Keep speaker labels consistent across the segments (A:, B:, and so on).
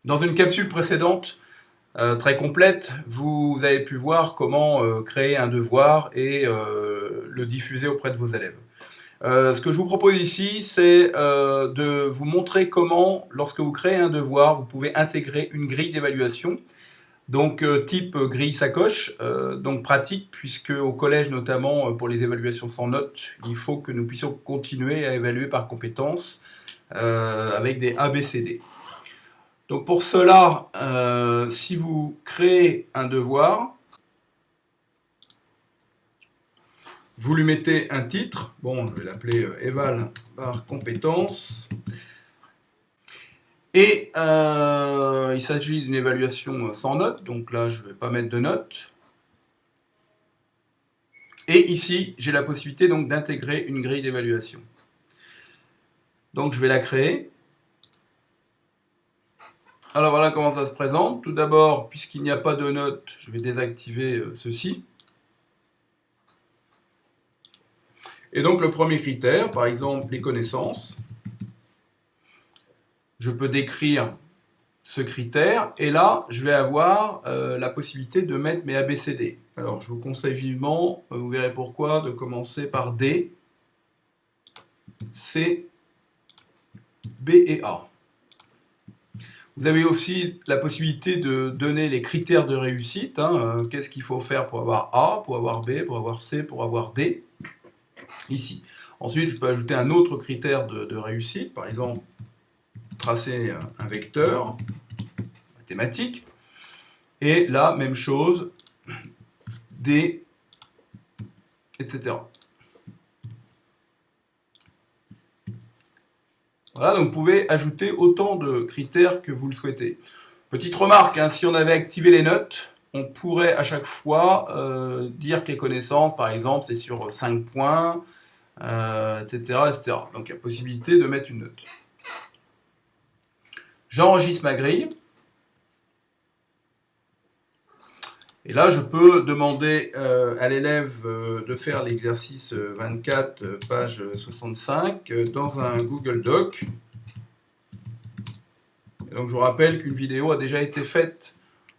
A: Dans une capsule précédente, très complète, vous avez pu voir comment créer un devoir et le diffuser auprès de vos élèves. Ce que je vous propose ici, c'est de vous montrer comment, lorsque vous créez un devoir, vous pouvez intégrer une grille d'évaluation. Donc type grille sacoche, donc pratique, puisque au collège notamment, pour les évaluations sans notes, il faut que nous puissions continuer à évaluer par compétences avec des ABCD. Donc pour cela, si vous créez un devoir, vous lui mettez un titre, bon je vais l'appeler éval par compétence, et il s'agit d'une évaluation sans note, donc là je ne vais pas mettre de note. Et ici, j'ai la possibilité donc d'intégrer une grille d'évaluation. Donc je vais la créer. Alors voilà comment ça se présente. Tout d'abord, puisqu'il n'y a pas de note, je vais désactiver ceci. Et donc le premier critère, par exemple les connaissances, je peux décrire ce critère, et là je vais avoir la possibilité de mettre mes ABCD. Alors je vous conseille vivement, vous verrez pourquoi, de commencer par D, C, B et A. Vous avez aussi la possibilité de donner les critères de réussite. Qu'est-ce qu'il faut faire pour avoir A, pour avoir B, pour avoir C, pour avoir D. Ici. Ensuite, je peux ajouter un autre critère de réussite. Par exemple, tracer un vecteur mathématique. Et là, même chose, D, etc. Voilà, donc vous pouvez ajouter autant de critères que vous le souhaitez. Petite remarque, si on avait activé les notes, on pourrait à chaque fois dire que les connaissances, par exemple, c'est sur 5 points, etc., etc. Donc il y a possibilité de mettre une note. J'enregistre ma grille. Et là, je peux demander à l'élève de faire l'exercice 24, page 65, dans un Google Doc. Et donc, je vous rappelle qu'une vidéo a déjà été faite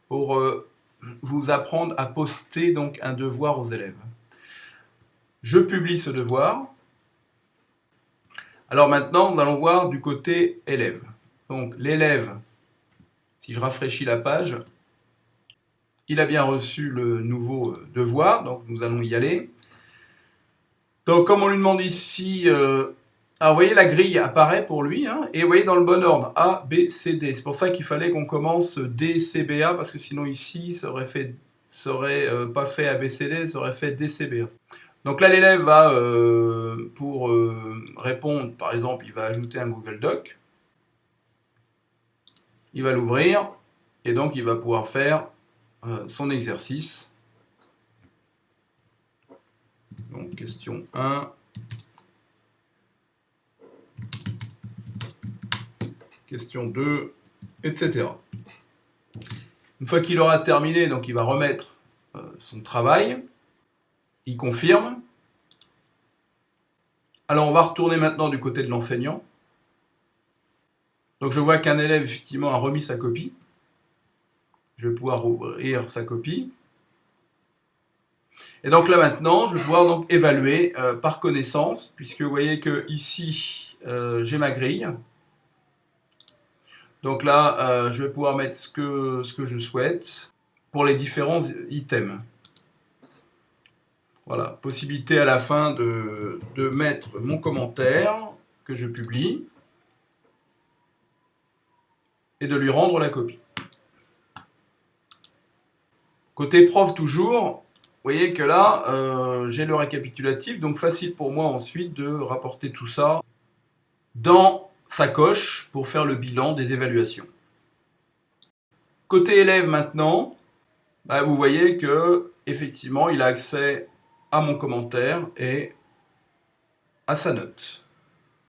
A: pour vous apprendre à poster donc un devoir aux élèves. Je publie ce devoir. Alors maintenant, nous allons voir du côté élève. Donc, l'élève, si je rafraîchis la page, il a bien reçu le nouveau devoir, donc nous allons y aller. Donc comme on lui demande ici, alors vous voyez la grille apparaît pour lui, et vous voyez dans le bon ordre, A, B, C, D. C'est pour ça qu'il fallait qu'on commence D, C, B, A, parce que sinon ici, ça aurait pas fait A, B, C, D, ça aurait fait D, C, B, A. Donc là l'élève va, pour répondre, par exemple, il va ajouter un Google Doc. Il va l'ouvrir, et donc il va pouvoir faire son exercice. Donc question 1. Question 2, etc. Une fois qu'il aura terminé, donc il va remettre son travail. Il confirme. Alors on va retourner maintenant du côté de l'enseignant. Donc je vois qu'un élève effectivement a remis sa copie. Je vais pouvoir ouvrir sa copie. Et donc là maintenant, je vais pouvoir donc évaluer par connaissance, puisque vous voyez que ici j'ai ma grille. Donc là, je vais pouvoir mettre ce que je souhaite pour les différents items. Voilà, possibilité à la fin de mettre mon commentaire que je publie et de lui rendre la copie. Côté prof toujours, vous voyez que là, j'ai le récapitulatif, donc facile pour moi ensuite de rapporter tout ça dans Sacoche pour faire le bilan des évaluations. Côté élève maintenant, vous voyez que effectivement il a accès à mon commentaire et à sa note.